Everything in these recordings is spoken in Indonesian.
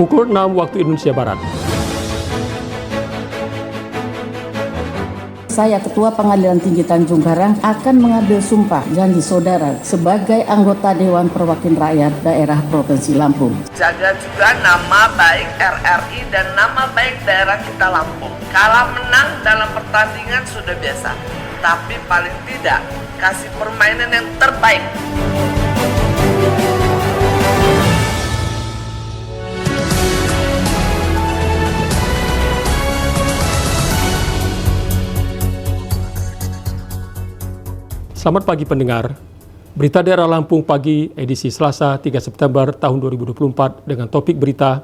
Pukul 6 waktu Indonesia Barat. Saya, Ketua Pengadilan Tinggi Tanjung Karang, akan mengambil sumpah janji saudara sebagai anggota Dewan Perwakilan Rakyat Daerah Provinsi Lampung. Jaga juga nama baik RRI dan nama baik daerah kita Lampung. Kalah menang dalam pertandingan sudah biasa, tapi paling tidak kasih permainan yang terbaik. Selamat pagi pendengar, berita daerah Lampung pagi edisi Selasa 3 September tahun 2024 dengan topik berita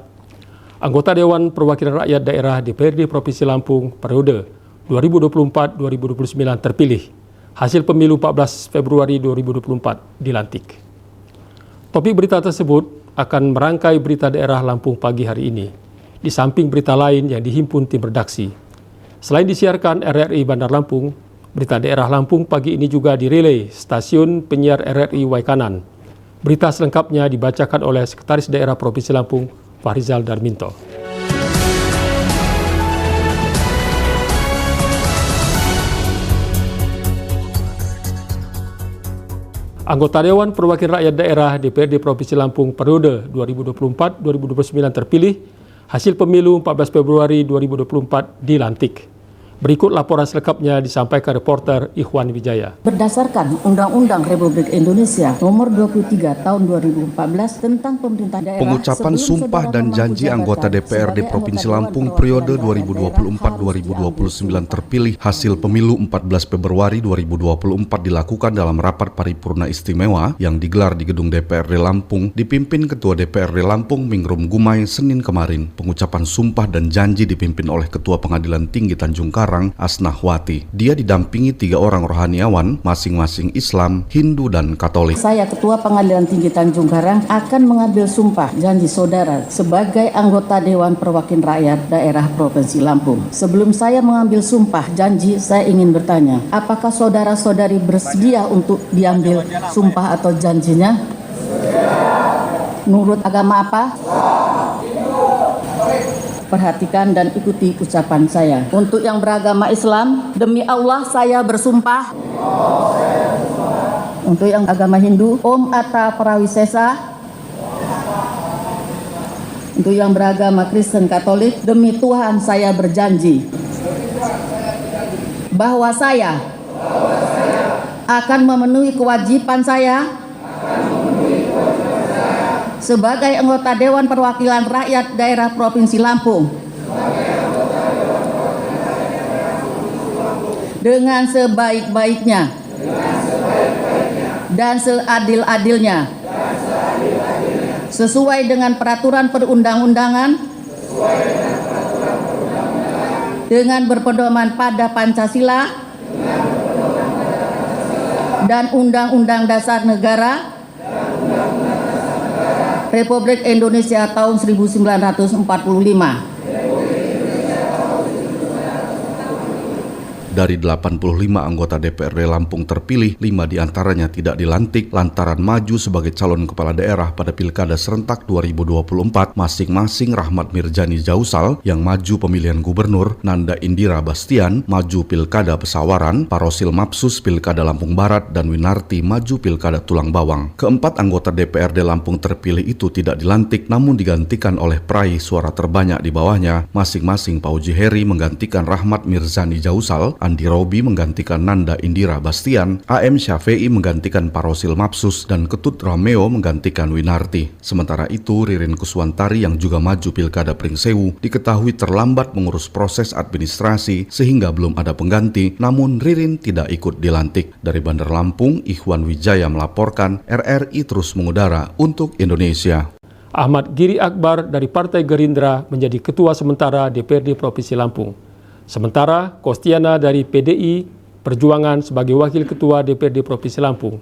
Anggota Dewan Perwakilan Rakyat Daerah DPRD Provinsi Lampung periode 2024-2029 terpilih, hasil pemilu 14 Februari 2024 dilantik. Topik berita tersebut akan merangkai berita daerah Lampung pagi hari ini, di samping berita lain yang dihimpun tim redaksi. Selain disiarkan RRI Bandar Lampung, berita daerah Lampung pagi ini juga direlay stasiun penyiar RRI Waikanan. Berita selengkapnya dibacakan oleh Sekretaris Daerah Provinsi Lampung, Fahrizal Darminto. Anggota Dewan Perwakilan Rakyat Daerah DPRD Provinsi Lampung periode 2024-2029 terpilih, hasil pemilu 14 Februari 2024 dilantik. Berikut laporan selengkapnya disampaikan reporter Ikhwan Wijaya. Berdasarkan Undang-Undang Republik Indonesia Nomor 23 Tahun 2014 tentang Pemerintah Daerah, pengucapan sumpah dan janji anggota DPRD Provinsi Lampung periode 2024-2029 terpilih hasil pemilu 14 Februari 2024 dilakukan dalam rapat paripurna istimewa yang digelar di gedung DPRD Lampung dipimpin Ketua DPRD Lampung Mingrum Gumai Senin kemarin. Pengucapan sumpah dan janji dipimpin oleh Ketua Pengadilan Tinggi Tanjung Karang Asnahwati. Dia didampingi 3 orang rohaniawan, masing-masing Islam, Hindu, dan Katolik. Saya, Ketua Pengadilan Tinggi Tanjung Karang, akan mengambil sumpah janji saudara sebagai anggota Dewan Perwakilan Rakyat Daerah Provinsi Lampung. Sebelum saya mengambil sumpah janji, saya ingin bertanya, apakah saudara-saudari bersedia untuk diambil sumpah atau janjinya? Menurut agama apa? Perhatikan dan ikuti ucapan saya. Untuk yang beragama Islam, demi Allah saya bersumpah. Untuk yang agama Hindu, Om Atta Parawisesa. Untuk yang beragama Kristen Katolik, demi Tuhan saya berjanji bahwa saya akan memenuhi kewajiban saya sebagai anggota Dewan Perwakilan Rakyat Daerah Provinsi Lampung dengan sebaik-baiknya dan seadil-adilnya sesuai dengan peraturan perundang-undangan dengan berpedoman pada Pancasila dan Undang-Undang Dasar Negara Republik Indonesia tahun 1945. Dari 85 anggota DPRD Lampung terpilih, 5 diantaranya tidak dilantik lantaran maju sebagai calon kepala daerah pada Pilkada Serentak 2024, masing-masing Rahmat Mirjani Jausal yang maju pemilihan gubernur, Nanda Indira Bastian maju Pilkada Pesawaran, Parosil Mapsus Pilkada Lampung Barat, dan Winarti maju Pilkada Tulang Bawang. Keempat anggota DPRD Lampung terpilih itu tidak dilantik namun digantikan oleh peraih suara terbanyak di bawahnya, masing-masing Pauji Heri menggantikan Rahmat Mirzani Jausal, Andi Robi menggantikan Nanda Indira Bastian, AM Syafi'i menggantikan Parosil Mapsus, dan Ketut Romeo menggantikan Winarti. Sementara itu, Ririn Kuswantari yang juga maju Pilkada Pringsewu diketahui terlambat mengurus proses administrasi sehingga belum ada pengganti, namun Ririn tidak ikut dilantik. Dari Bandar Lampung, Ikhwan Wijaya melaporkan, RRI terus mengudara untuk Indonesia. Ahmad Giri Akbar dari Partai Gerindra menjadi Ketua Sementara DPRD Provinsi Lampung. Sementara Kostiana dari PDI Perjuangan sebagai Wakil Ketua DPRD Provinsi Lampung.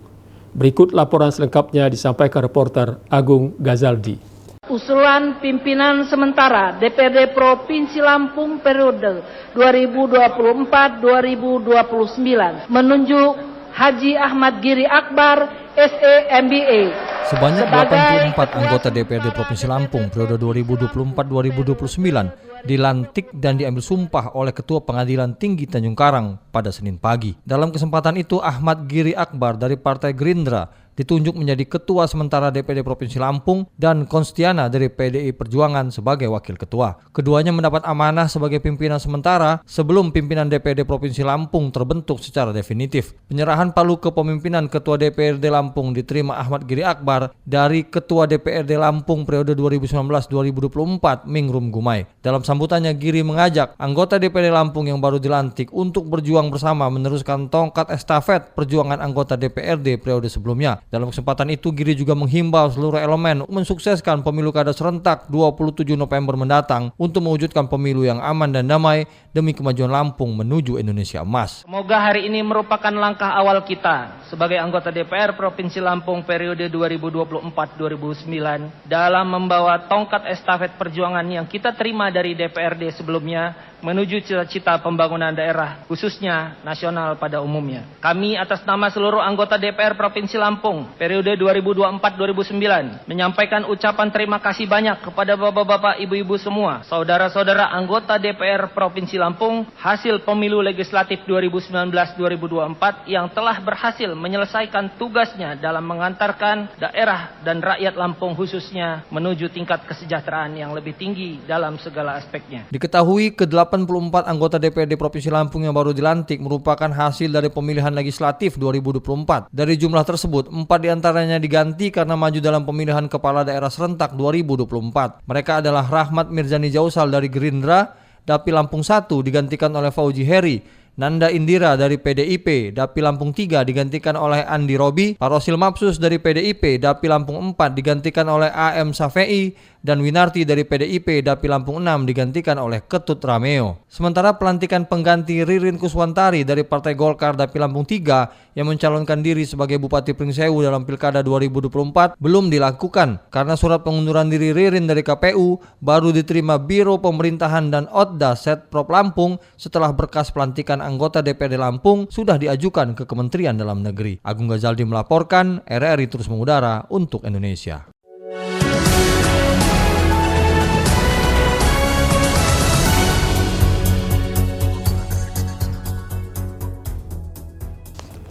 Berikut laporan selengkapnya disampaikan reporter Agung Gazaldi. Usulan pimpinan sementara DPRD Provinsi Lampung periode 2024-2029 menunjuk Haji Ahmad Giri Akbar SE MBA. Sebanyak Sebagai 84 anggota DPRD Provinsi Lampung periode 2024-2029 dilantik dan diambil sumpah oleh Ketua Pengadilan Tinggi Tanjung Karang pada Senin pagi. Dalam kesempatan itu, Ahmad Giri Akbar dari Partai Gerindra ditunjuk menjadi Ketua Sementara DPRD Provinsi Lampung dan Konstiana dari PDI Perjuangan sebagai Wakil Ketua. Keduanya mendapat amanah sebagai pimpinan sementara sebelum pimpinan DPRD Provinsi Lampung terbentuk secara definitif. Penyerahan palu kepemimpinan Ketua DPRD Lampung diterima Ahmad Giri Akbar dari Ketua DPRD Lampung periode 2019-2024 Mingrum Gumai. Dalam sambutannya, Giri mengajak anggota DPRD Lampung yang baru dilantik untuk berjuang bersama meneruskan tongkat estafet perjuangan anggota DPRD periode sebelumnya. Dalam kesempatan itu, Giri juga menghimbau seluruh elemen mensukseskan pemilu kada serentak 27 November mendatang untuk mewujudkan pemilu yang aman dan damai demi kemajuan Lampung menuju Indonesia Emas. Semoga hari ini merupakan langkah awal kita sebagai anggota DPR Provinsi Lampung periode 2024-2029 dalam membawa tongkat estafet perjuangan yang kita terima dari DPRD sebelumnya menuju cita-cita pembangunan daerah, khususnya nasional pada umumnya. Kami atas nama seluruh anggota DPR Provinsi Lampung periode 2024-2029 menyampaikan ucapan terima kasih banyak kepada bapak-bapak, ibu-ibu semua, saudara-saudara anggota DPR Provinsi Lampung hasil pemilu legislatif 2019-2024 yang telah berhasil menyelesaikan tugasnya dalam mengantarkan daerah dan rakyat Lampung khususnya menuju tingkat kesejahteraan yang lebih tinggi dalam segala aspeknya. Diketahui ke-84 anggota DPRD Provinsi Lampung yang baru dilantik merupakan hasil dari pemilihan legislatif 2024. Dari jumlah tersebut, 4 diantaranya diganti karena maju dalam pemilihan kepala daerah serentak 2024. Mereka adalah Rahmat Mirzani Jausal dari Gerindra, Dapil Lampung 1 digantikan oleh Fauji Heri, Nanda Indira dari PDIP, Dapil Lampung 3 digantikan oleh Andi Robi, Parosil Mapsus dari PDIP, Dapil Lampung 4 digantikan oleh AM Safei, dan Winarti dari PDIP, Dapil Lampung 6 digantikan oleh Ketut Rameo. Sementara pelantikan pengganti Ririn Kuswantari dari Partai Golkar Dapil Lampung 3 yang mencalonkan diri sebagai Bupati Pringsewu dalam Pilkada 2024 belum dilakukan karena surat pengunduran diri Ririn dari KPU baru diterima Biro Pemerintahan dan Otda Setprop Lampung setelah berkas pelantikan anggota DPRD Lampung sudah diajukan ke Kementerian Dalam Negeri. Agung Ghazaldi melaporkan, RRI terus mengudara untuk Indonesia.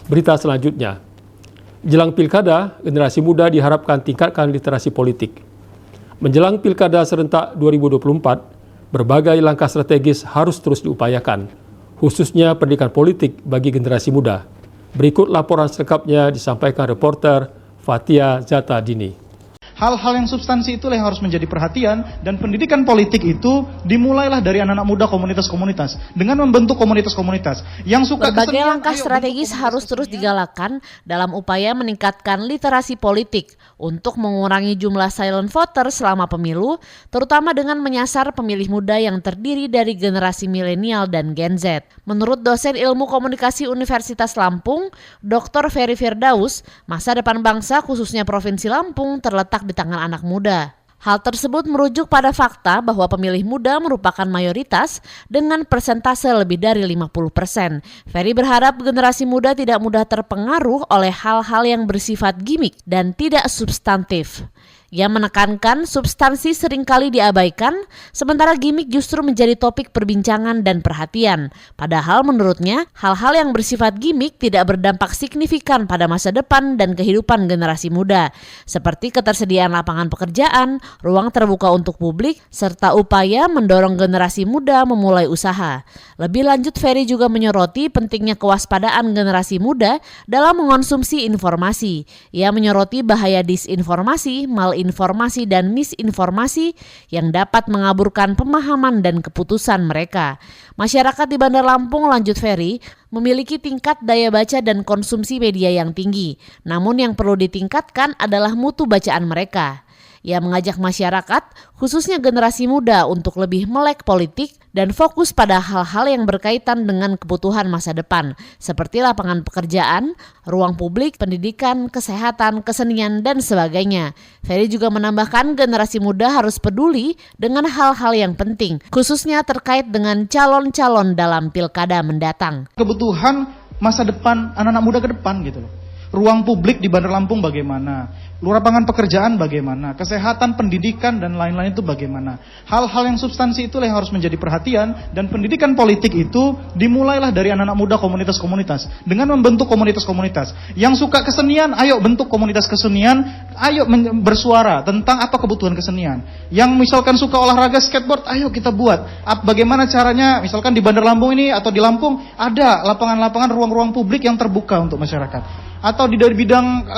Berita selanjutnya, jelang pilkada, generasi muda diharapkan tingkatkan literasi politik. Menjelang pilkada serentak 2024, berbagai langkah strategis harus terus diupayakan, khususnya pendidikan politik bagi generasi muda. Berikut laporan selengkapnya disampaikan reporter Fatia Zata Dini. Hal-hal yang substansi itulah yang harus menjadi perhatian, dan pendidikan politik itu dimulailah dari anak-anak muda komunitas-komunitas dengan membentuk komunitas-komunitas yang suka berbagai langkah strategis harus terus digalakkan dalam upaya meningkatkan literasi politik untuk mengurangi jumlah silent voter selama pemilu, terutama dengan menyasar pemilih muda yang terdiri dari generasi milenial dan Gen Z. Menurut dosen Ilmu Komunikasi Universitas Lampung, Dr. Ferry Firdaus, masa depan bangsa khususnya Provinsi Lampung terletak di tangan anak muda. Hal tersebut merujuk pada fakta bahwa pemilih muda merupakan mayoritas dengan persentase lebih dari 50%. Ferry berharap generasi muda tidak mudah terpengaruh oleh hal-hal yang bersifat gimmick dan tidak substantif. Ia menekankan substansi seringkali diabaikan, sementara gimmick justru menjadi topik perbincangan dan perhatian. Padahal menurutnya, hal-hal yang bersifat gimmick tidak berdampak signifikan pada masa depan dan kehidupan generasi muda, seperti ketersediaan lapangan pekerjaan, ruang terbuka untuk publik, serta upaya mendorong generasi muda memulai usaha. Lebih lanjut, Ferry juga menyoroti pentingnya kewaspadaan generasi muda dalam mengonsumsi informasi. Ia menyoroti bahaya disinformasi, malinformasi dan misinformasi yang dapat mengaburkan pemahaman dan keputusan mereka. Masyarakat di Bandar Lampung, lanjut Ferry, memiliki tingkat daya baca dan konsumsi media yang tinggi. Namun yang perlu ditingkatkan adalah mutu bacaan mereka. Ia mengajak masyarakat, khususnya generasi muda, untuk lebih melek politik dan fokus pada hal-hal yang berkaitan dengan kebutuhan masa depan, seperti lapangan pekerjaan, ruang publik, pendidikan, kesehatan, kesenian, dan sebagainya. Ferry juga menambahkan generasi muda harus peduli dengan hal-hal yang penting, khususnya terkait dengan calon-calon dalam pilkada mendatang. Kebutuhan masa depan anak-anak muda ke depan gitu loh. ruang publik di Bandar Lampung bagaimana, lapangan pekerjaan bagaimana, kesehatan, pendidikan, dan lain-lain itu bagaimana. Hal-hal yang substansi itulah yang harus menjadi perhatian, dan pendidikan politik itu dimulailah dari anak-anak muda komunitas-komunitas. Dengan membentuk komunitas-komunitas. Yang suka kesenian, ayo bentuk komunitas kesenian, ayo bersuara tentang apa kebutuhan kesenian. Yang misalkan suka olahraga skateboard, ayo kita buat. Bagaimana caranya, misalkan di Bandar Lampung ini atau di Lampung, ada lapangan-lapangan ruang-ruang publik yang terbuka untuk masyarakat. Atau di dari bidang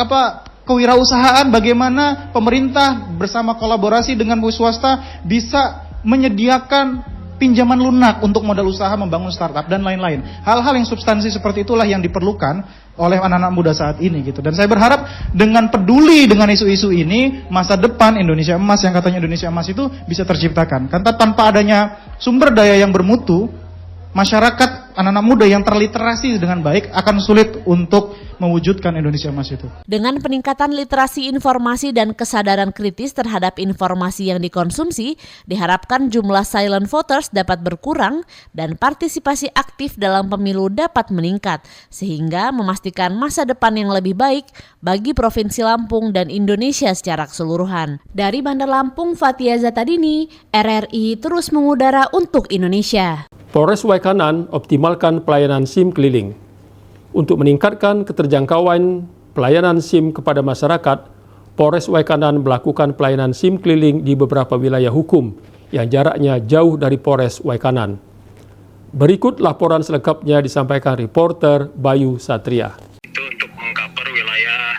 kewirausahaan, bagaimana pemerintah bersama kolaborasi dengan swasta bisa menyediakan pinjaman lunak untuk modal usaha membangun startup dan lain-lain. Hal-hal yang substansi seperti itulah yang diperlukan oleh anak-anak muda saat ini gitu. Dan saya berharap dengan peduli dengan isu-isu ini, masa depan Indonesia Emas yang katanya Indonesia Emas itu bisa terciptakan. Karena tanpa adanya sumber daya yang bermutu, masyarakat, anak-anak muda yang terliterasi dengan baik akan sulit untuk mewujudkan Indonesia Emas itu. Dengan peningkatan literasi informasi dan kesadaran kritis terhadap informasi yang dikonsumsi, diharapkan jumlah silent voters dapat berkurang dan partisipasi aktif dalam pemilu dapat meningkat, sehingga memastikan masa depan yang lebih baik bagi Provinsi Lampung dan Indonesia secara keseluruhan. Dari Bandar Lampung, Fathia Zatadini, RRI terus mengudara untuk Indonesia. Polres Waikanan optimalkan pelayanan SIM keliling. Untuk meningkatkan keterjangkauan pelayanan SIM kepada masyarakat, Polres Waikanan melakukan pelayanan SIM keliling di beberapa wilayah hukum yang jaraknya jauh dari Polres Waikanan. Berikut laporan selengkapnya disampaikan reporter Bayu Satria. Itu untuk mengcover wilayah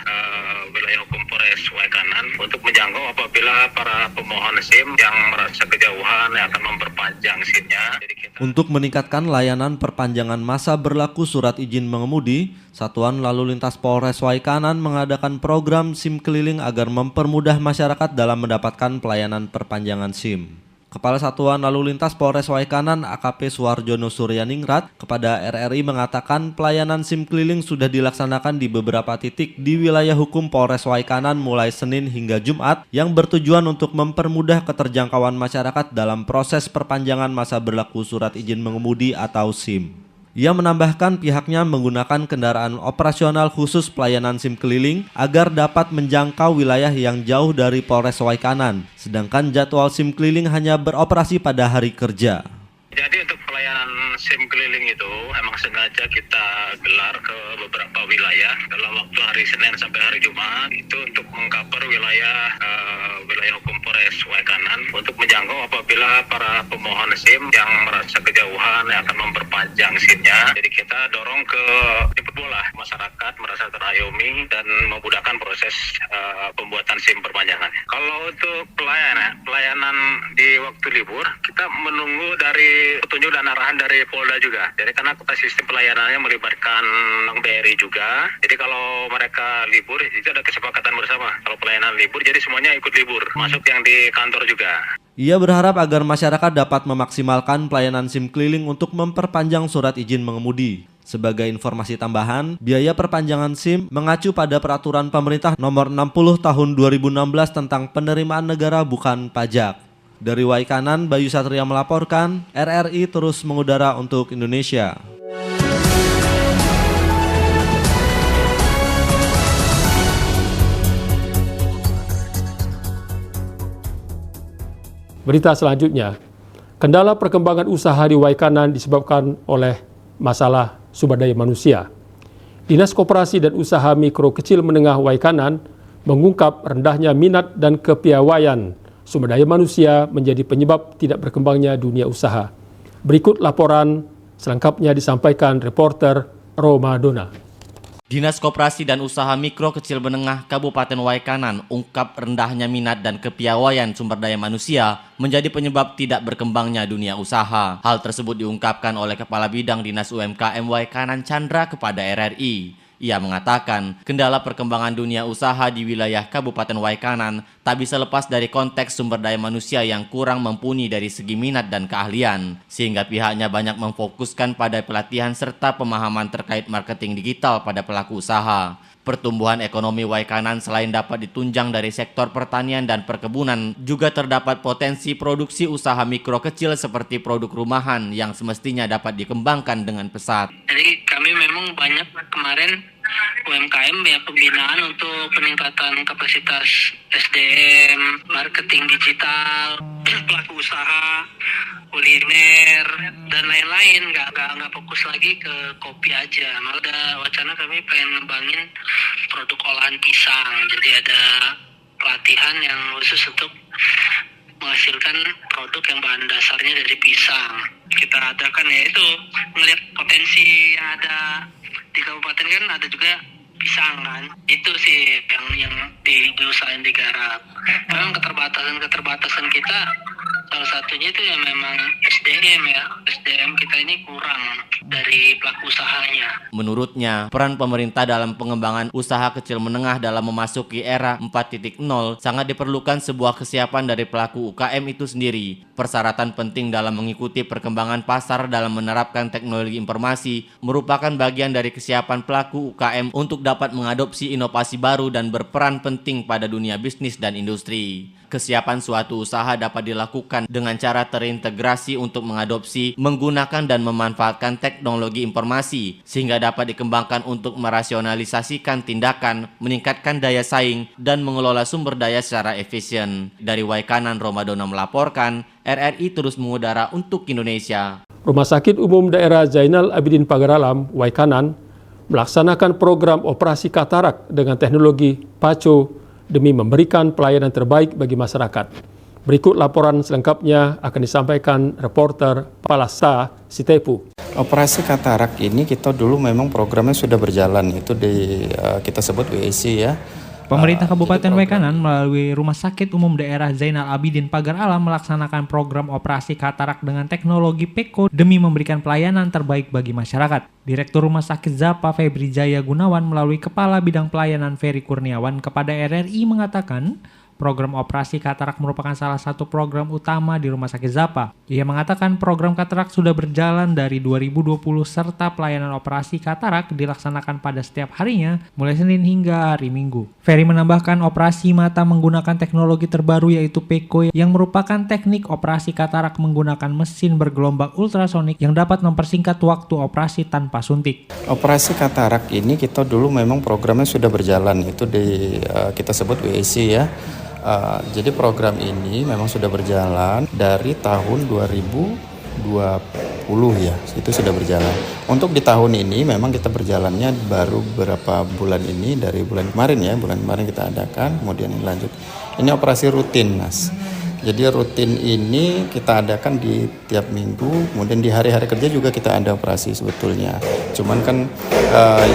hukum Polres Waikanan untuk menjangkau apabila para pemohon SIM yang merasa kejauhan yang akan memperpanjang SIM-nya. Untuk meningkatkan layanan perpanjangan masa berlaku surat izin mengemudi, Satuan Lalu Lintas Polres Waikanan mengadakan program SIM keliling agar mempermudah masyarakat dalam mendapatkan pelayanan perpanjangan SIM. Kepala Satuan Lalu Lintas Polres Waikanan AKP Suharjono Suryaningrat kepada RRI mengatakan pelayanan SIM keliling sudah dilaksanakan di beberapa titik di wilayah hukum Polres Waikanan mulai Senin hingga Jumat yang bertujuan untuk mempermudah keterjangkauan masyarakat dalam proses perpanjangan masa berlaku surat izin mengemudi atau SIM. Ia menambahkan pihaknya menggunakan kendaraan operasional khusus pelayanan SIM keliling agar dapat menjangkau wilayah yang jauh dari Polres Waikanan, sedangkan jadwal SIM keliling hanya beroperasi pada hari kerja. Jadi untuk pelayanan SIM keliling itu emang sengaja kita gelar ke beberapa wilayah dalam waktu hari Senin sampai hari Jumat, itu untuk mengcover wilayah hukum Polres Waikanan untuk menjangkau apabila para pemohon SIM yang merasa kejauhan yang akan memperpanjang SIM-nya. Jadi kita dorong ke jemput bola masyarakat merasa terayomi dan memudahkan proses pembuatan SIM perpanjangan. Kalau untuk pelayanan di waktu libur, kita menunggu dari petunjuk dan arahan dari Polda juga. Jadi karena sistem pelayanannya melibatkan BRI juga. Jadi kalau mereka libur itu ada kesepakatan bersama. Kalau pelayanan libur jadi semuanya ikut libur, masuk yang di kantor juga. Ia berharap agar masyarakat dapat memaksimalkan pelayanan SIM keliling untuk memperpanjang surat izin mengemudi. Sebagai informasi tambahan, biaya perpanjangan SIM mengacu pada peraturan pemerintah nomor 60 tahun 2016 tentang penerimaan negara bukan pajak. Dari Waikanan, Bayu Satria melaporkan, RRI terus mengudara untuk Indonesia. Berita selanjutnya, kendala perkembangan usaha di Waikanan disebabkan oleh masalah sumber daya manusia. Dinas Koperasi dan Usaha Mikro Kecil Menengah Waikanan mengungkap rendahnya minat dan kepiawaian sumber daya manusia menjadi penyebab tidak berkembangnya dunia usaha. Berikut laporan selengkapnya disampaikan reporter Roma Dona. Dinas Koperasi dan Usaha Mikro Kecil Menengah Kabupaten Waikanan ungkap rendahnya minat dan kepiawaian sumber daya manusia menjadi penyebab tidak berkembangnya dunia usaha. Hal tersebut diungkapkan oleh Kepala Bidang Dinas UMKM Waikanan Chandra kepada RRI. Ia mengatakan kendala perkembangan dunia usaha di wilayah Kabupaten Waikanan tak bisa lepas dari konteks sumber daya manusia yang kurang mumpuni dari segi minat dan keahlian, sehingga pihaknya banyak memfokuskan pada pelatihan serta pemahaman terkait marketing digital pada pelaku usaha. Pertumbuhan ekonomi Waikanan selain dapat ditunjang dari sektor pertanian dan perkebunan, juga terdapat potensi produksi usaha mikro kecil seperti produk rumahan yang semestinya dapat dikembangkan dengan pesat. Jadi kami memang banyak kemarin UMKM ya, pembinaan untuk peningkatan kapasitas SDM, marketing digital, pelaku usaha, kuliner dan lain-lain. Nggak fokus lagi ke kopi aja. Malah ada wacana kami pengen ngembangin produk olahan pisang. Jadi ada pelatihan yang khusus untuk menghasilkan produk yang bahan dasarnya dari pisang. Kita adakan ya itu, melihat potensi yang ada di kabupaten kan ada juga pisang kan. Itu sih yang diusahain digarap. Memang keterbatasan kita salah satunya itu ya memang SDM ya. SDM kita ini kurang dari pelaku usahanya. Menurutnya, peran pemerintah dalam pengembangan usaha kecil menengah dalam memasuki era 4.0 sangat diperlukan sebuah kesiapan dari pelaku UKM itu sendiri. Persyaratan penting dalam mengikuti perkembangan pasar dalam menerapkan teknologi informasi merupakan bagian dari kesiapan pelaku UKM untuk dapat mengadopsi inovasi baru dan berperan penting pada dunia bisnis dan industri. Kesiapan suatu usaha dapat dilakukan dengan cara terintegrasi untuk mengadopsi, menggunakan dan memanfaatkan teknologi informasi sehingga dapat dikembangkan untuk merasionalisasikan tindakan, meningkatkan daya saing, dan mengelola sumber daya secara efisien. Dari Waikanan, Romadono melaporkan, RRI terus mengudara untuk Indonesia. Rumah Sakit Umum Daerah Zainal Abidin Pagaralam, Waikanan, melaksanakan program operasi katarak dengan teknologi PACO demi memberikan pelayanan terbaik bagi masyarakat. Berikut laporan selengkapnya akan disampaikan reporter Palasa Sitepu. Operasi katarak ini kita dulu memang programnya sudah berjalan, itu kita sebut WAC ya. Pemerintah Kabupaten Waikanan melalui Rumah Sakit Umum Daerah Zainal Abidin Pagaralam melaksanakan program operasi katarak dengan teknologi PECO demi memberikan pelayanan terbaik bagi masyarakat. Direktur Rumah Sakit ZAPA Febri Jaya Gunawan melalui Kepala Bidang Pelayanan Ferry Kurniawan kepada RRI mengatakan, program operasi katarak merupakan salah satu program utama di Rumah Sakit ZAPA. Ia mengatakan program katarak sudah berjalan dari 2020 serta pelayanan operasi katarak dilaksanakan pada setiap harinya mulai Senin hingga hari Minggu. Ferry menambahkan operasi mata menggunakan teknologi terbaru yaitu PECO yang merupakan teknik operasi katarak menggunakan mesin bergelombang ultrasonik yang dapat mempersingkat waktu operasi tanpa suntik. Operasi katarak ini kita dulu memang programnya sudah berjalan, itu kita sebut WAC ya. Jadi program ini memang sudah berjalan dari tahun 2020 ya, itu sudah berjalan. Untuk di tahun ini memang kita berjalannya baru beberapa bulan ini, dari bulan kemarin kita adakan, kemudian lanjut. Ini operasi rutin, Mas. Jadi rutin ini kita adakan di tiap minggu, kemudian di hari-hari kerja juga kita ada operasi sebetulnya. Cuman kan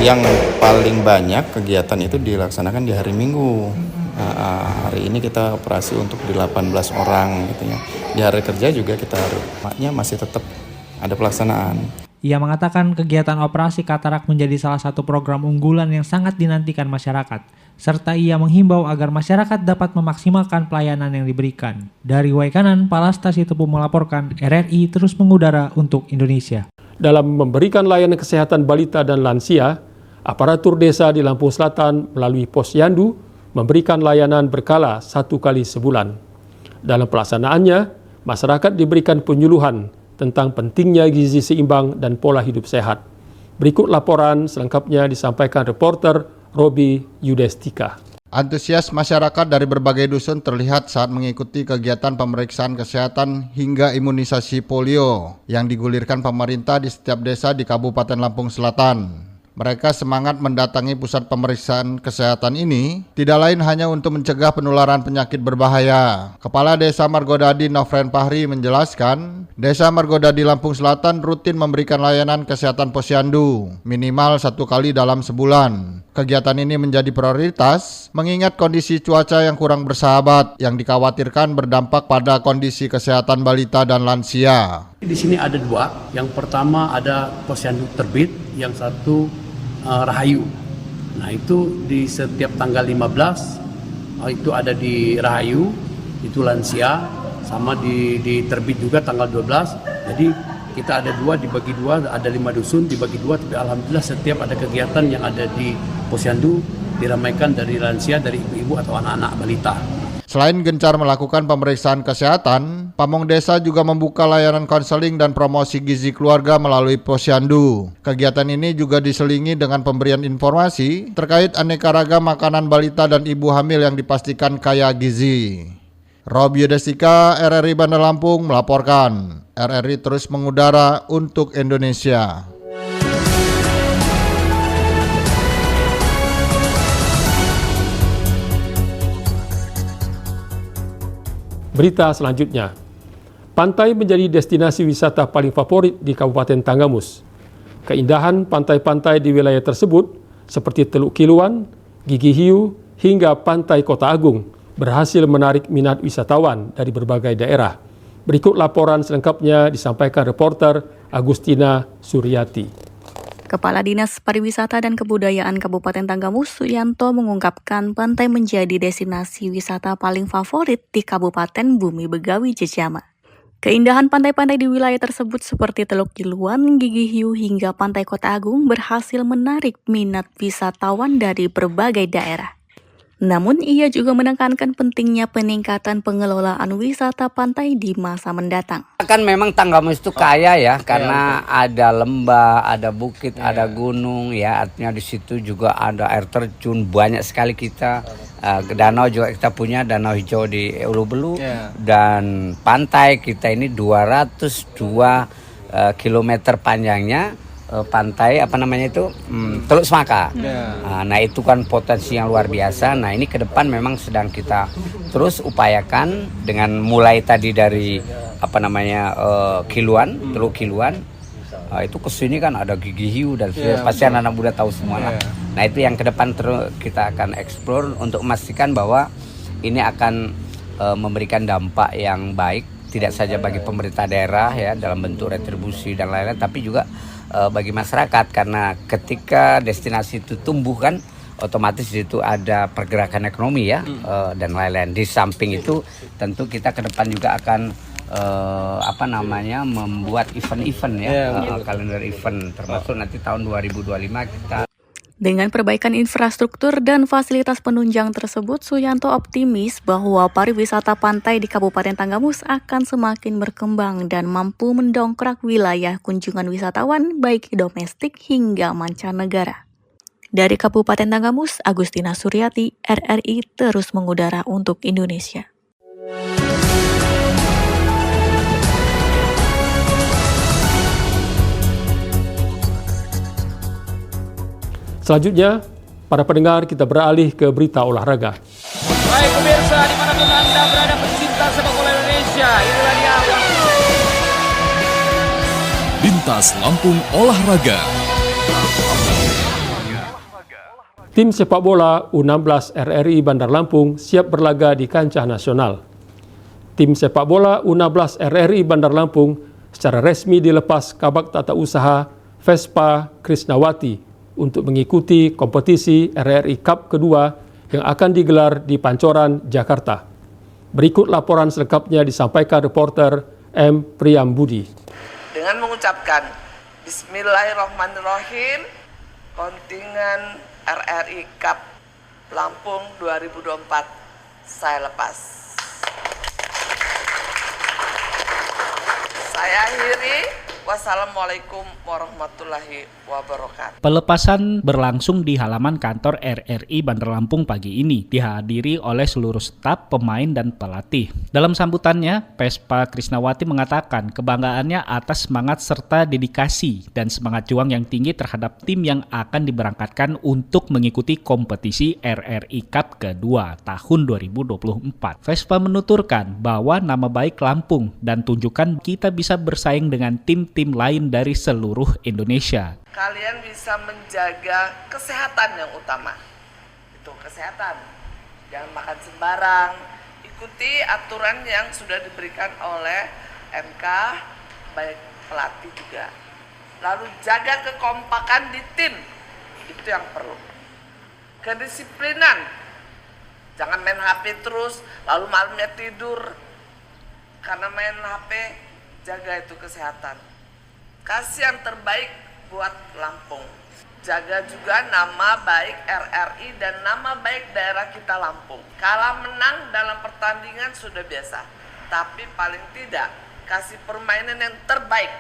yang paling banyak kegiatan itu dilaksanakan di hari Minggu. Hari ini kita operasi untuk di 18 orang gitu ya. Di hari kerja juga kita masih tetap ada pelaksanaan. Ia mengatakan kegiatan operasi katarak menjadi salah satu program unggulan yang sangat dinantikan masyarakat. Serta ia menghimbau agar masyarakat dapat memaksimalkan pelayanan yang diberikan. Dari Waikanan, Palasta Sitepu melaporkan, RRI terus mengudara untuk Indonesia. Dalam memberikan layanan kesehatan balita dan lansia, aparatur desa di Lampung Selatan melalui Posyandu memberikan layanan berkala 1 kali sebulan. Dalam pelaksanaannya, masyarakat diberikan penyuluhan tentang pentingnya gizi seimbang dan pola hidup sehat. Berikut laporan selengkapnya disampaikan reporter Robi Yudestika. Antusias masyarakat dari berbagai dusun terlihat saat mengikuti kegiatan pemeriksaan kesehatan hingga imunisasi polio yang digulirkan pemerintah di setiap desa di Kabupaten Lampung Selatan. Mereka semangat mendatangi pusat pemeriksaan kesehatan ini tidak lain hanya untuk mencegah penularan penyakit berbahaya. Kepala Desa Margodadi Nofren Pahri menjelaskan, Desa Margodadi Lampung Selatan rutin memberikan layanan kesehatan posyandu minimal 1 kali dalam sebulan. Kegiatan ini menjadi prioritas mengingat kondisi cuaca yang kurang bersahabat yang dikhawatirkan berdampak pada kondisi kesehatan balita dan lansia. Di sini ada 2. Yang pertama ada posyandu terbit, yang satu Rahayu. Nah itu di setiap tanggal 15 itu ada di Rahayu, itu lansia, sama di terbit juga tanggal 12. Jadi kita ada 2, dibagi 2, ada 5 dusun dibagi 2, tapi alhamdulillah setiap ada kegiatan yang ada di posyandu diramaikan dari lansia, dari ibu-ibu atau anak-anak balita. Selain gencar melakukan pemeriksaan kesehatan, Pamong Desa juga membuka layanan konseling dan promosi gizi keluarga melalui posyandu. Kegiatan ini juga diselingi dengan pemberian informasi terkait aneka ragam makanan balita dan ibu hamil yang dipastikan kaya gizi. Rob Yudestika, RRI Bandar Lampung melaporkan. RRI terus mengudara untuk Indonesia. Berita selanjutnya, pantai menjadi destinasi wisata paling favorit di Kabupaten Tanggamus. Keindahan pantai-pantai di wilayah tersebut seperti Teluk Kiluan, Gigi Hiu, hingga Pantai Kota Agung berhasil menarik minat wisatawan dari berbagai daerah. Berikut laporan selengkapnya disampaikan reporter Agustina Suryati. Kepala Dinas Pariwisata dan Kebudayaan Kabupaten Tanggamus, Suyanto, mengungkapkan pantai menjadi destinasi wisata paling favorit di Kabupaten Bumi Begawi Jejama. Keindahan pantai-pantai di wilayah tersebut seperti Teluk Kiluan, Gigi Hiu, hingga Pantai Kota Agung berhasil menarik minat wisatawan dari berbagai daerah. Namun, ia juga menekankan pentingnya peningkatan pengelolaan wisata pantai di masa mendatang. Kan memang Tanggamus itu kaya ya, karena ada lembah, ada bukit, ada gunung ya. Artinya di situ juga ada air terjun, banyak sekali kita. Danau juga kita punya, danau hijau di Ulu Belu. Dan pantai kita ini 202 kilometer panjangnya. Pantai Teluk Semaka. Nah itu kan potensi yang luar biasa. Nah ini ke depan memang sedang kita terus upayakan dengan mulai tadi dari Kiluan, Teluk Kiluan. Itu kesini kan ada Gigi Hiu dan pasti anak muda tahu semua lah. Nah itu yang ke depan terus kita akan eksplor untuk memastikan bahwa ini akan memberikan dampak yang baik, tidak saja bagi pemerintah daerah ya dalam bentuk retribusi dan lain-lain, tapi juga bagi masyarakat, karena ketika destinasi itu tumbuh kan otomatis di situ ada pergerakan ekonomi ya dan lain-lain. Di samping itu tentu kita ke depan juga akan membuat event-event ya, kalender event, termasuk nanti tahun 2025 kita. Dengan perbaikan infrastruktur dan fasilitas penunjang tersebut, Suyanto optimis bahwa pariwisata pantai di Kabupaten Tanggamus akan semakin berkembang dan mampu mendongkrak wilayah kunjungan wisatawan baik domestik hingga mancanegara. Dari Kabupaten Tanggamus, Agustina Suryati, RRI terus mengudara untuk Indonesia. Selanjutnya, para pendengar, kita beralih ke berita olahraga. Baik pemirsa, dimanapun Anda berada pecinta sepak bola Indonesia, inilah dia. Lintas Lampung Olahraga. Tim sepak bola U16 RRI Bandar Lampung siap berlaga di kancah nasional. Tim sepak bola U16 RRI Bandar Lampung secara resmi dilepas Kabag Tata Usaha Vespa Krisnawati untuk mengikuti kompetisi RRI Cup kedua yang akan digelar di Pancoran, Jakarta. Berikut laporan selengkapnya disampaikan reporter M. Priyambudi. Dengan mengucapkan Bismillahirrahmanirrahim, kontingen RRI Cup Lampung 2024 saya lepas. Saya akhiri. Wassalamualaikum warahmatullahi wabarakatuh. Pelepasan berlangsung di halaman kantor RRI Bandar Lampung pagi ini, dihadiri oleh seluruh staf, pemain, dan pelatih. Dalam sambutannya, Vespa Krisnawati mengatakan kebanggaannya atas semangat serta dedikasi dan semangat juang yang tinggi terhadap tim yang akan diberangkatkan untuk mengikuti kompetisi RRI Cup kedua tahun 2024. Vespa menuturkan bahwa nama baik Lampung dan tunjukkan kita bisa bersaing dengan tim lain dari seluruh Indonesia. Kalian bisa menjaga kesehatan yang utama. Itu kesehatan. Jangan makan sembarang. Ikuti aturan yang sudah diberikan oleh MK, baik pelatih juga. Lalu jaga kekompakan di tim. Itu yang perlu. Kedisiplinan. Jangan main HP terus, lalu malamnya tidur. Karena main HP, jaga itu kesehatan. Kasih yang terbaik buat Lampung. Jaga juga nama baik RRI dan nama baik daerah kita Lampung. Kalah menang dalam pertandingan sudah biasa, tapi paling tidak kasih permainan yang terbaik.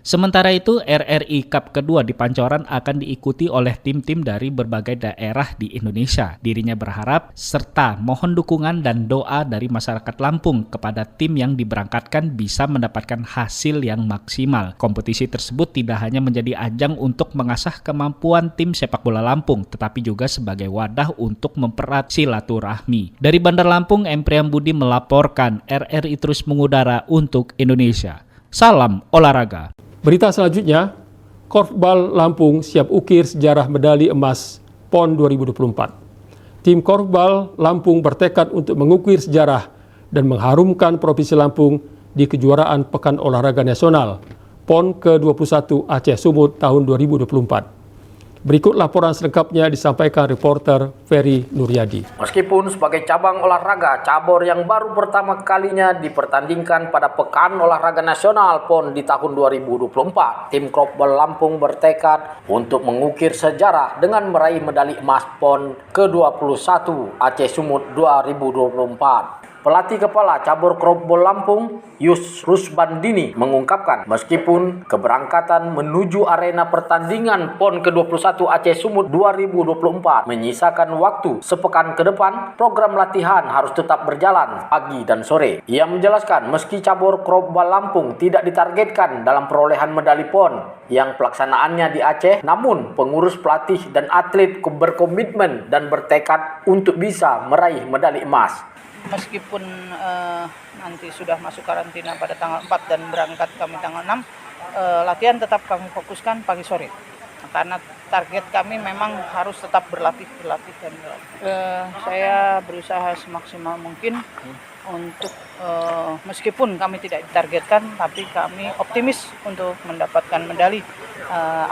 Sementara itu, RRI Cup kedua di Pancoran akan diikuti oleh tim-tim dari berbagai daerah di Indonesia. Dirinya berharap serta mohon dukungan dan doa dari masyarakat Lampung kepada tim yang diberangkatkan bisa mendapatkan hasil yang maksimal. Kompetisi tersebut tidak hanya menjadi ajang untuk mengasah kemampuan tim sepak bola Lampung, tetapi juga sebagai wadah untuk mempererat silaturahmi. Dari Bandar Lampung, M. Priambudi melaporkan RRI terus mengudara untuk Indonesia. Salam olahraga. Berita selanjutnya, Korfbal Lampung siap ukir sejarah medali emas PON 2024. Tim Korfbal Lampung bertekad untuk mengukir sejarah dan mengharumkan Provinsi Lampung di kejuaraan Pekan Olahraga Nasional PON ke-21 Aceh Sumut tahun 2024. Berikut laporan selengkapnya disampaikan reporter Ferry Nuryadi. Meskipun sebagai cabang olahraga cabur yang baru pertama kalinya dipertandingkan pada Pekan Olahraga Nasional PON di tahun 2024, tim Korfbal Lampung bertekad untuk mengukir sejarah dengan meraih medali emas PON ke-21 Aceh Sumut 2024. Pelatih Kepala Cabur Korfbal Lampung, Yus Rusbandini, mengungkapkan meskipun keberangkatan menuju arena pertandingan PON ke-21 Aceh Sumut 2024 menyisakan waktu sepekan ke depan, program latihan harus tetap berjalan pagi dan sore. Ia menjelaskan meski cabur Korfbal Lampung tidak ditargetkan dalam perolehan medali PON yang pelaksanaannya di Aceh, namun pengurus pelatih dan atlet berkomitmen dan bertekad untuk bisa meraih medali emas. Meskipun nanti sudah masuk karantina pada tanggal 4 dan berangkat kami tanggal 6, latihan tetap kami fokuskan pagi sore. Karena target kami memang harus tetap berlatih dan berlatih. Saya berusaha semaksimal mungkin untuk meskipun kami tidak ditargetkan, tapi kami optimis untuk mendapatkan medali,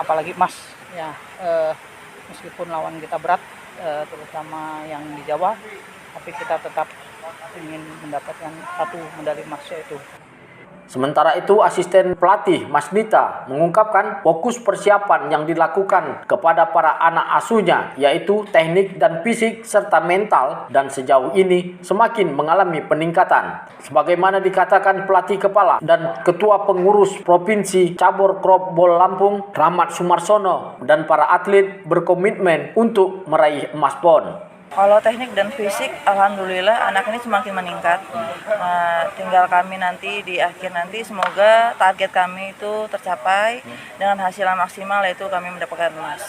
apalagi emas. Ya, meskipun lawan kita berat, terutama yang di Jawa, tapi kita tetap ingin mendapatkan satu medali emas yaitu. Sementara itu, asisten pelatih Masnita mengungkapkan fokus persiapan yang dilakukan kepada para anak asuhnya yaitu teknik dan fisik serta mental, dan sejauh ini semakin mengalami peningkatan. Sebagaimana dikatakan pelatih kepala dan ketua pengurus Provinsi Cabur Korfbal Lampung, Rahmat Sumarsono, dan para atlet berkomitmen untuk meraih emas PON. Kalau teknik dan fisik, alhamdulillah anak ini semakin meningkat. Tinggal kami nanti di akhir nanti semoga target kami itu tercapai dengan hasil maksimal, yaitu kami mendapatkan emas.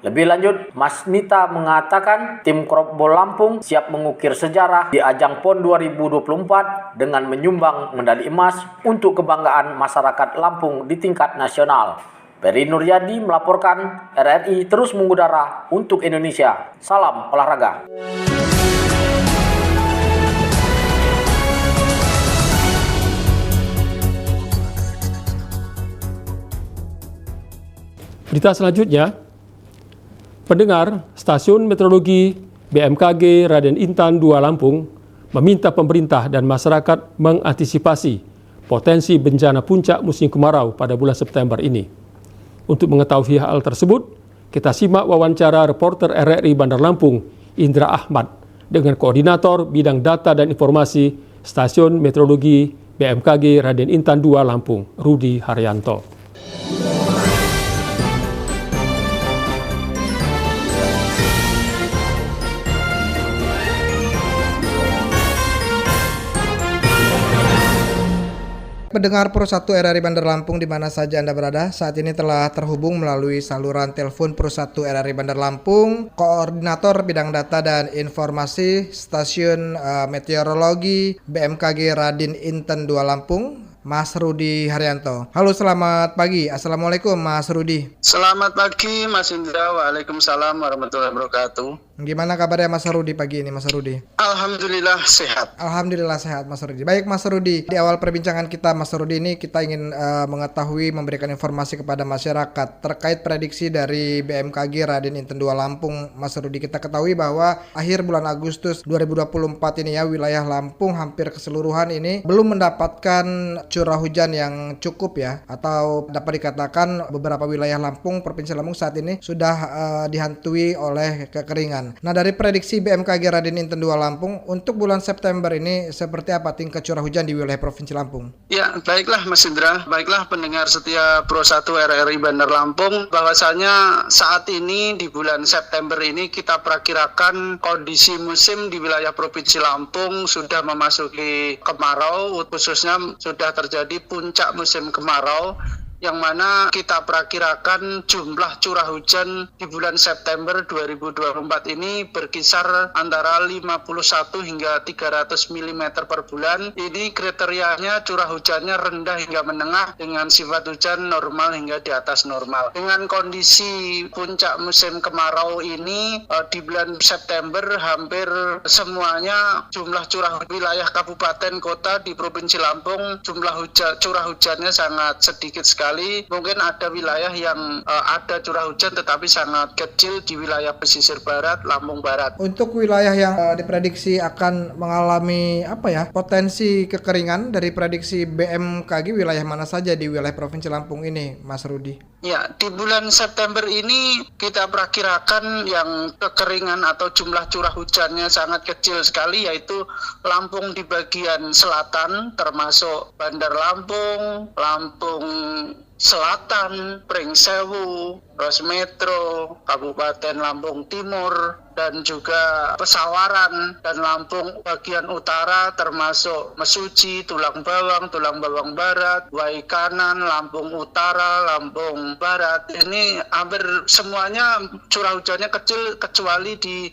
Lebih lanjut, Mas Nita mengatakan tim Korfbal Lampung siap mengukir sejarah di ajang PON 2024 dengan menyumbang medali emas untuk kebanggaan masyarakat Lampung di tingkat nasional. Ferry Nuryadi melaporkan, RRI terus mengudara untuk Indonesia. Salam olahraga. Berita selanjutnya, pendengar, Stasiun Meteorologi BMKG Raden Intan 2 Lampung meminta pemerintah dan masyarakat mengantisipasi potensi bencana puncak musim kemarau pada bulan September ini. Untuk mengetahui hal tersebut, kita simak wawancara reporter RRI Bandar Lampung, Indra Ahmad, dengan Koordinator Bidang Data dan Informasi Stasiun Meteorologi BMKG Raden Intan 2 Lampung, Rudi Haryanto. Pendengar Pro 1 RRI Bandar Lampung di mana saja Anda berada, saat ini telah terhubung melalui saluran telepon Pro 1 RRI Bandar Lampung, Koordinator Bidang Data dan Informasi Stasiun Meteorologi BMKG Raden Intan 2 Lampung, Mas Rudi Haryanto. Halo, selamat pagi. Assalamualaikum Mas Rudi. Selamat pagi Mas Indra. Waalaikumsalam warahmatullahi wabarakatuh. Gimana kabarnya Mas Rudi pagi ini, Mas Rudi? Alhamdulillah sehat. Alhamdulillah sehat, Mas Rudi. Baik, Mas Rudi. Di awal perbincangan kita, Mas Rudi, ini kita ingin mengetahui, memberikan informasi kepada masyarakat terkait prediksi dari BMKG Raden Inten 2 Lampung. Mas Rudi, kita ketahui bahwa akhir bulan Agustus 2024 ini ya, wilayah Lampung hampir keseluruhan ini belum mendapatkan curah hujan yang cukup ya, atau dapat dikatakan beberapa wilayah Lampung, Provinsi Lampung saat ini sudah dihantui oleh kekeringan. Nah, dari prediksi BMKG Raden Inten 2 Lampung untuk bulan September ini seperti apa tingkat curah hujan di wilayah Provinsi Lampung? Ya, baiklah Mas Indra, baiklah pendengar setia Pro 1 RRI Bandar Lampung, bahwasanya saat ini di bulan September ini kita perakirakan kondisi musim di wilayah Provinsi Lampung sudah memasuki kemarau, khususnya sudah terjadi puncak musim kemarau, yang mana kita perakirakan jumlah curah hujan di bulan September 2024 ini berkisar antara 51 hingga 300 mm per bulan. Ini kriterianya curah hujannya rendah hingga menengah dengan sifat hujan normal hingga di atas normal. Dengan kondisi puncak musim kemarau ini di bulan September hampir semuanya jumlah curah wilayah kabupaten kota di Provinsi Lampung jumlah curah hujannya sangat sedikit sekali. Mungkin ada wilayah yang ada curah hujan tetapi sangat kecil di wilayah pesisir barat, Lampung Barat. Untuk wilayah yang diprediksi akan mengalami potensi kekeringan dari prediksi BMKG, wilayah mana saja di wilayah Provinsi Lampung ini, Mas Rudi? Ya, di bulan September ini kita perakirakan yang kekeringan atau jumlah curah hujannya sangat kecil sekali, yaitu Lampung di bagian selatan termasuk Bandar Lampung, Lampung Selatan, Pringsewu, Ros Metro, Kabupaten Lampung Timur, dan juga Pesawaran, dan Lampung bagian utara termasuk Mesuji, Tulang Bawang Barat, Waikanan, Lampung Utara, Lampung Barat. Ini hampir semuanya curah hujannya kecil kecuali di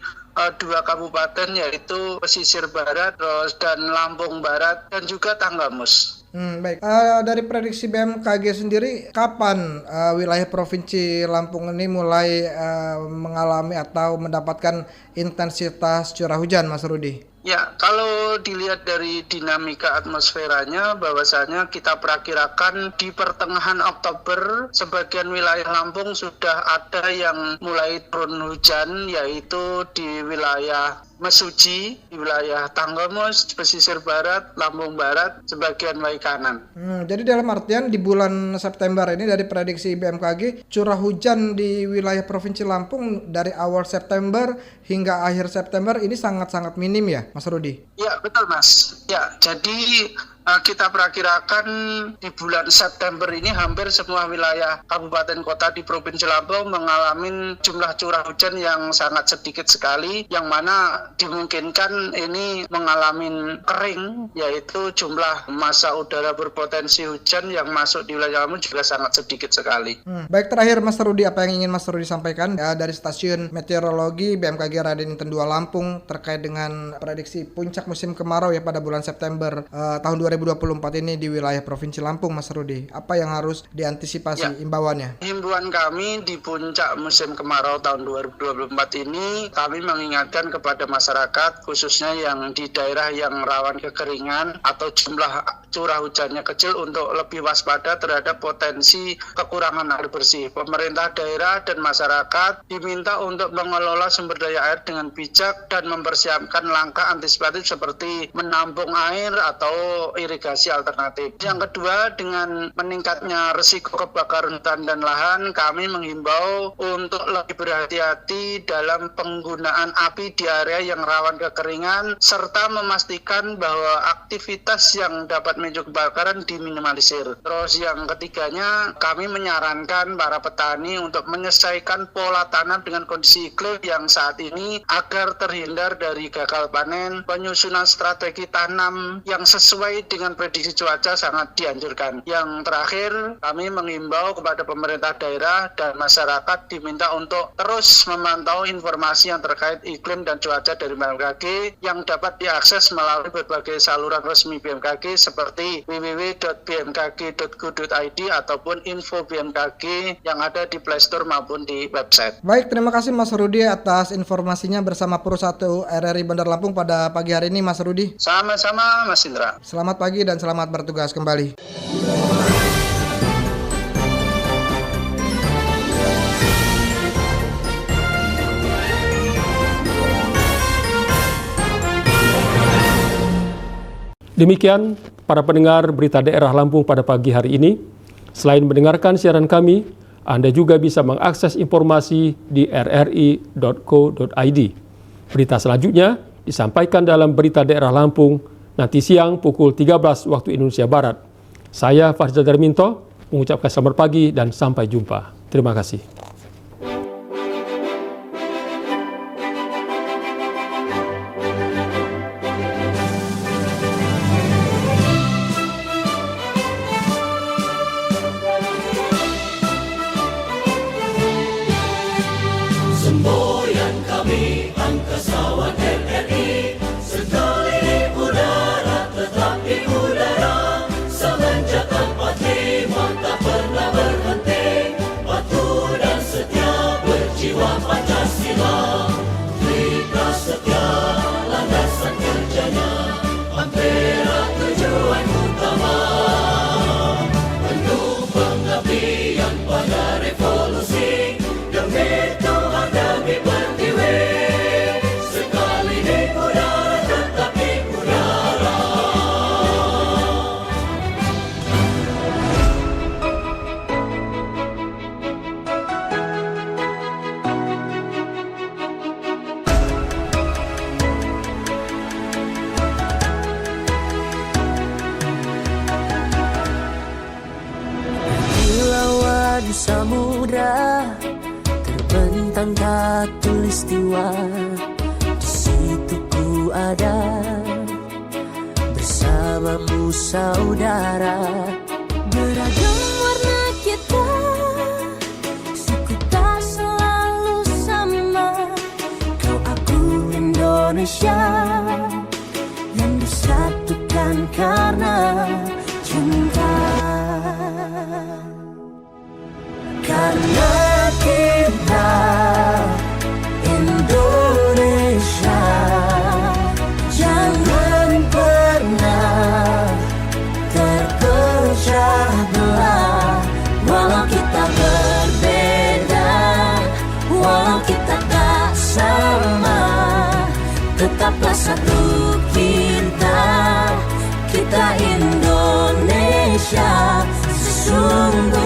dua kabupaten, yaitu Pesisir Barat dan Lampung Barat dan juga Tanggamus. Baik. Dari prediksi BMKG sendiri, kapan wilayah Provinsi Lampung ini mulai mengalami atau mendapatkan intensitas curah hujan, Mas Rudi? Ya, kalau dilihat dari dinamika atmosferanya, bahwasanya kita perakirakan di pertengahan Oktober sebagian wilayah Lampung sudah ada yang mulai turun hujan, yaitu di wilayah Mesuji, di wilayah Tanggamus, Pesisir Barat, Lampung Barat, sebagian Waikanan. Jadi dalam artian di bulan September ini dari prediksi BMKG, curah hujan di wilayah Provinsi Lampung dari awal September hingga akhir September ini sangat-sangat minim ya, Mas Rudi? Ya, betul Mas. Ya, jadi kita perakirakan di bulan September ini hampir semua wilayah kabupaten kota di Provinsi Lampung mengalami jumlah curah hujan yang sangat sedikit sekali, yang mana dimungkinkan ini mengalami kering, yaitu jumlah massa udara berpotensi hujan yang masuk di wilayah Lampung juga sangat sedikit sekali. Baik, terakhir Mas Rudi, apa yang ingin Mas Rudi sampaikan dari stasiun meteorologi BMKG Raden Inten 2 Lampung terkait dengan prediksi puncak musim kemarau ya pada bulan September tahun 2024 ini di wilayah Provinsi Lampung, Mas Rudi? Apa yang harus diantisipasi imbauannya? Himbauan kami di puncak musim kemarau tahun 2024 ini, kami mengingatkan kepada masyarakat khususnya yang di daerah yang rawan kekeringan atau jumlah curah hujannya kecil untuk lebih waspada terhadap potensi kekurangan air bersih. Pemerintah daerah dan masyarakat diminta untuk mengelola sumber daya air dengan bijak dan mempersiapkan langkah antisipatif seperti menampung air atau irigasi alternatif. Yang kedua, dengan meningkatnya risiko kebakaran hutan dan lahan, kami menghimbau untuk lebih berhati-hati dalam penggunaan api di area yang rawan kekeringan, serta memastikan bahwa aktivitas yang dapat memicu kebakaran diminimalisir. Terus yang ketiganya, kami menyarankan para petani untuk menyesuaikan pola tanam dengan kondisi iklim yang saat ini agar terhindar dari gagal panen, penyusunan strategi tanam yang sesuai dengan prediksi cuaca sangat dianjurkan. Yang terakhir, kami mengimbau kepada pemerintah daerah dan masyarakat diminta untuk terus memantau informasi yang terkait iklim dan cuaca dari BMKG yang dapat diakses melalui berbagai saluran resmi BMKG seperti www.bmkg.go.id ataupun info BMKG yang ada di Play Store maupun di website. Baik, terima kasih Mas Rudi atas informasinya bersama Pro 1 RRI Bandar Lampung pada pagi hari ini, Mas Rudi. Sama-sama, Mas Indra. Selamat pagi dan selamat bertugas kembali. Demikian para pendengar berita daerah Lampung pada pagi hari ini. Selain mendengarkan siaran kami, Anda juga bisa mengakses informasi di rri.co.id. Berita selanjutnya disampaikan dalam berita daerah Lampung nanti siang pukul 13 waktu Indonesia Barat. Saya Farzal Darminto mengucapkan selamat pagi dan sampai jumpa. Terima kasih. Semboyan kami angkasawan RRI, sekeliling udara tetap di udara. Semenjak 45 tak pernah berhenti, patuh dan setia berjiwa Pancasila. Kita setia landasan kerjanya, Ampera tujuan utama. Penuh pengabdian pada revolusi, demi Tuhan demi pertiwi. Sekali di udara tetap di udara. Lawan samudra terbentang khatulistiwa, di situ ku ada bersamamu saudara. Beragam warna kita, suku tak selalu sama. Kau aku Indonesia yang disatukan karena cinta. Karena kita Indonesia, jangan pernah terpecah belah. Walau kita berbeda, walau kita tak sama, tetaplah satu kita Indonesia sesungguhnya.